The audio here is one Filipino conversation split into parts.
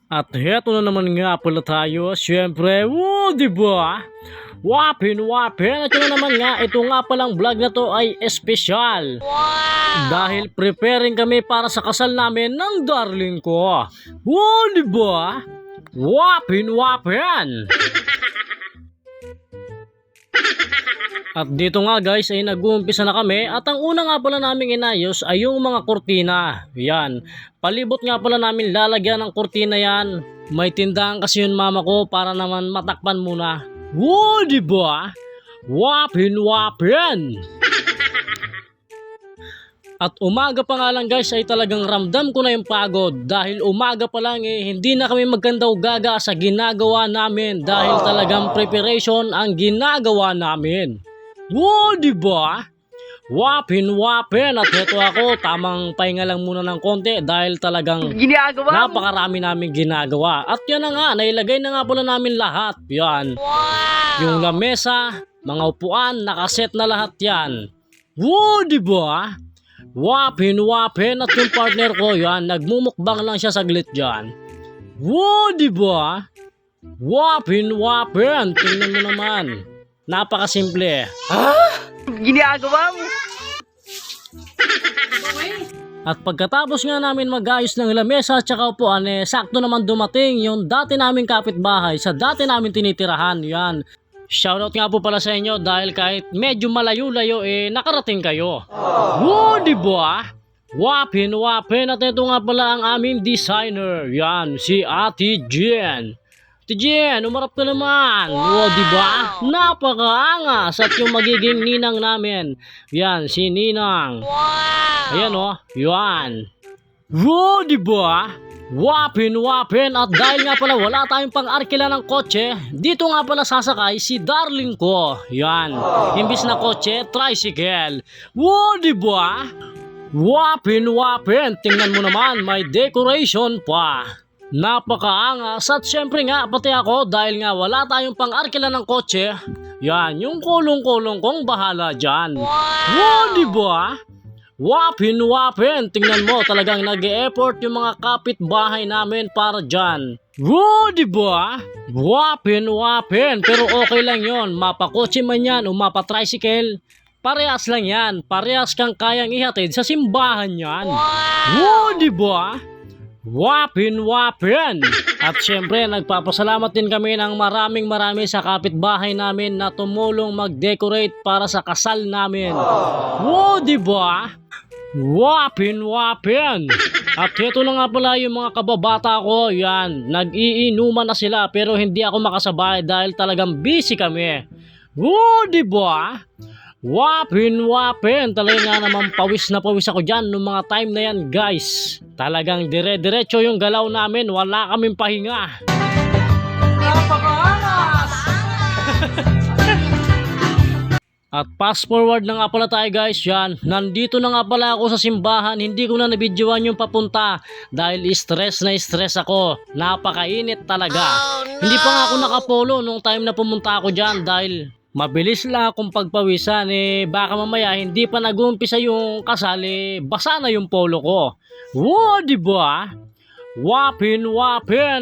At heto na naman nga pala tayo, syempre, diba? Wapin. At yun na naman nga, ito nga palang vlog na to ay espesyal. Dahil preparing kami para sa kasal namin ng darling ko. Diba? Wapin. At dito nga guys ay nag-uumpisa na kami at ang una nga pala naming inayos ay yung mga kurtina. Yan. Palibot nga pala namin lalagyan ng kurtina yan. May tindahan kasi yun mama ko para naman matakpan muna. Diba? Wapin. At umaga pa nga lang guys ay talagang ramdam ko na yung pagod dahil umaga pa lang hindi na kami magkandaw gaga sa ginagawa namin dahil talagang preparation ang ginagawa namin. Diba? Wapin at heto ako tamang pahinga lang muna ng konti dahil talagang napakarami namin ginagawa. At yan na nga, nailagay na nga pala namin lahat. Yan. Yung lamesa, mga upuan, nakaset na lahat yan. Diba? Wapin at yung partner ko yan, nagmumukbang lang siya saglit dyan. Diba? Wapin, tingnan mo naman. Napakasimple. Ginagawa mo. At pagkatapos nga namin mag-ayos ng lamesa at saka upuan, sakto naman dumating yung dati naming kapitbahay sa dati namin tinitirahan. Yan. Shoutout nga po pala sa inyo dahil kahit medyo malayo-layo nakarating kayo. Diba? Wapin at ito nga pala ang aming designer. Yan, si Ate Jen. Ate Jen, umarap ka naman. Diba? Napakaangas at yung magiging ninang namin. Yan, si Ninang. Ayan yan. Diba? Wapin at dahil nga pala wala tayong pang-arkila ng kotse, dito nga pala sasakay si darling ko. Yan. Imbis na kotse, tricycle. Diba? Wapin. Tingnan mo naman, may decoration pa. Napakaangas at syempre nga pati ako dahil nga wala tayong pang-arkila ng kotse. Yan, yung kulong-kulong kong bahala dyan. Diba? Wapin. Tingnan mo, talagang nag-e-effort yung mga kapitbahay namin para dyan. Diba? Wapin. Pero okay lang yon, mapakotse man yan o mapatricycle. Parehas lang yan, parehas kang kayang ihatid sa simbahan yan. Diba? Wapin. At syempre nagpapasalamat din kami ng maraming sa kapitbahay namin na tumulong mag-decorate para sa kasal namin. Diba? Wapin. At ito na nga pala yung mga kababata ko. Yan, nag-iinuman na sila pero hindi ako makasabay dahil talagang busy kami. Diba? Wapin. Talaga nga naman pawis na pawis ako dyan nung mga time na yan guys. Talagang dire-diretso yung galaw namin, wala kaming pahinga. Napakaangas! At fast forward na nga pala tayo guys, yan. Nandito na nga pala ako sa simbahan, hindi ko na nabidyoan yung papunta dahil stress ako. Napakainit talaga. Hindi pa nga ako nakapolo nung time na pumunta ako dyan dahil mabilis lang akong pagpawisan baka mamaya hindi pa nag-uumpisa yung kasal basa na yung polo ko. Diba? Wapin.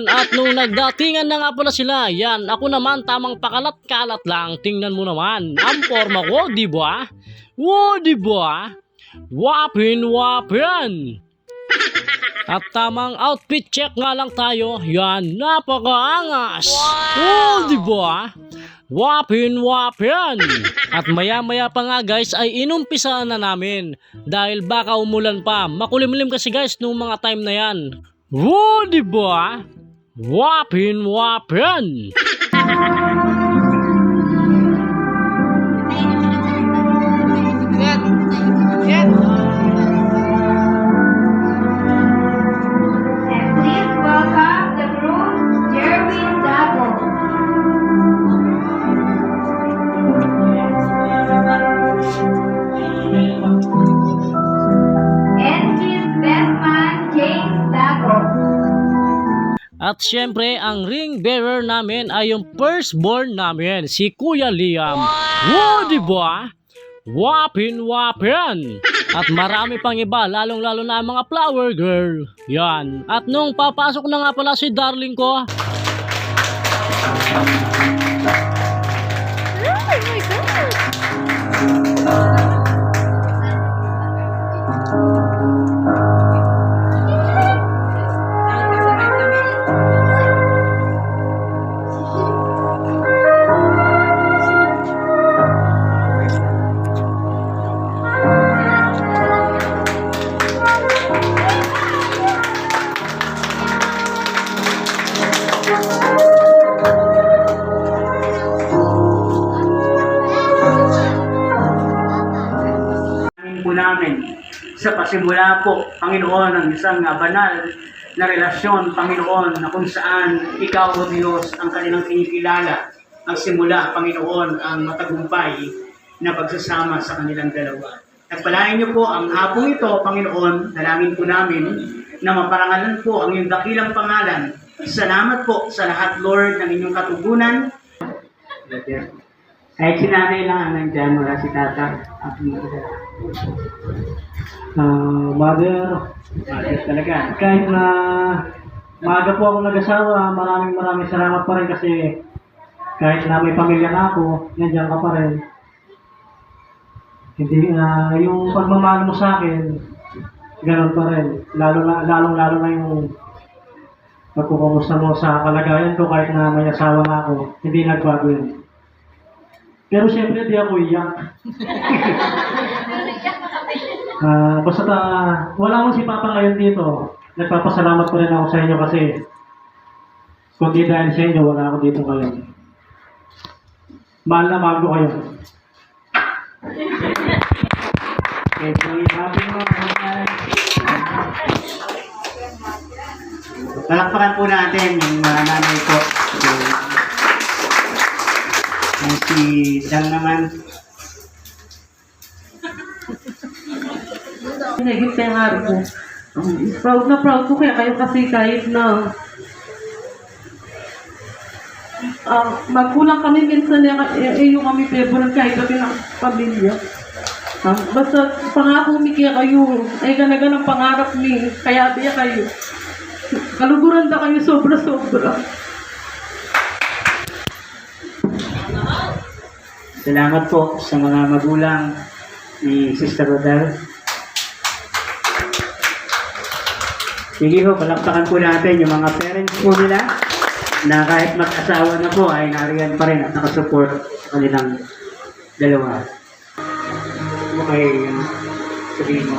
At nung nagdatingan na nga pala sila, yan, ako naman tamang pakalat-kalat lang. Tingnan mo naman, ang forma ko, diba? Diba? Wapin. At tamang outfit check nga lang tayo. Yan, napakaangas. Diba? Wapin. At maya pa nga guys ay inumpisaan na namin dahil baka umulan pa. Makulimlim kasi guys nung mga time na yan. Diba? Wapin. At syempre, ang ring bearer namin ay yung firstborn namin, si Kuya Liam. Diba? Wapin! At marami pang iba, lalong-lalo na ang mga flower girl. Yan. At nung papasok na nga pala si darling ko, po namin sa pasimula po, Panginoon, ng isang banal na relasyon, Panginoon, na kung saan Ikaw, O Diyos, ang kanilang kinikilala. Ang simula, Panginoon, ang matagumpay na pagsasama sa kanilang dalawa. Nagpalain niyo po ang hapong ito, Panginoon, dalangin po namin na maparangalan po ang iyong dakilang pangalan. Salamat po sa lahat, Lord, ng inyong katugunan. Kahit si nanay lang ang nandyan, wala si tata. Mother, Talaga. kahit na maaga po ako nag-asawa, maraming salamat pa rin kasi kahit na may pamilya na ako, nandiyan ka pa rin. Hindi, yung pagmamahal mo sa akin, ganoon pa rin. Lalo na yung pagkukumusta mo sa kalagayan ko kahit na may asawa na ako, hindi nagbago yun. Pero siyempre, di ako iyak. Basta wala akong si Papa ngayon dito. Nagpapasalamat ko rin ako sa inyo kasi kung di dahil sa inyo, wala ako dito ngayon. Mahal na mahal ko kayo. Palakpakan po natin yung nanay ko. Yung si Dang naman. Naging pengar ko. Proud na proud ko kaya kayo kasi kahit na magkulang kami minsan yung kami favorite kahit kami ng pamilya. Basta pangako mi kaya kayo, ay ganaga ng pangarap mi, kaya biya kayo. Kaluguran na kayo sobra-sobra. Salamat po sa mga magulang ni Sister Rodel. Sige ho, palakpakan po natin yung mga parents po nila na kahit mag-asawa na po ay nariyan pa rin at nakasupport sa kanilang dalawa. Okay, sabihin mo.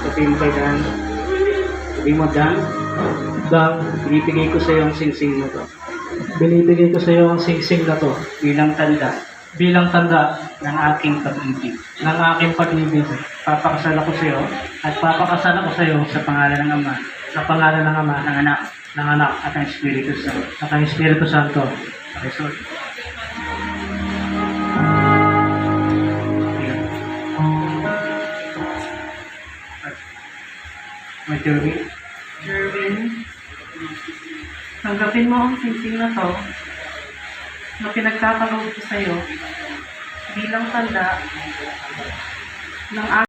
Sabihin mo kay Dan. Sabihin mo, Dan. Dang, Binibigay ko sa iyo ang singsing mo to. binibigay ko sa iyo ang singsing na to Bilang tanda bilang tanda ng aking pag-ibig. ng aking pag-ibig. Papakasal ako sa iyo At papakasal ako sa iyo sa pangalan ng Ama, sa pangalan ng Ama, ng Anak, ng Anak, at ng Espiritu Santo. at ng Espiritu Santo. Resort. Jervin, Jervin, tanggapin mo ang singsing na to na pinagkakaloob ko sa'yo bilang tanda ng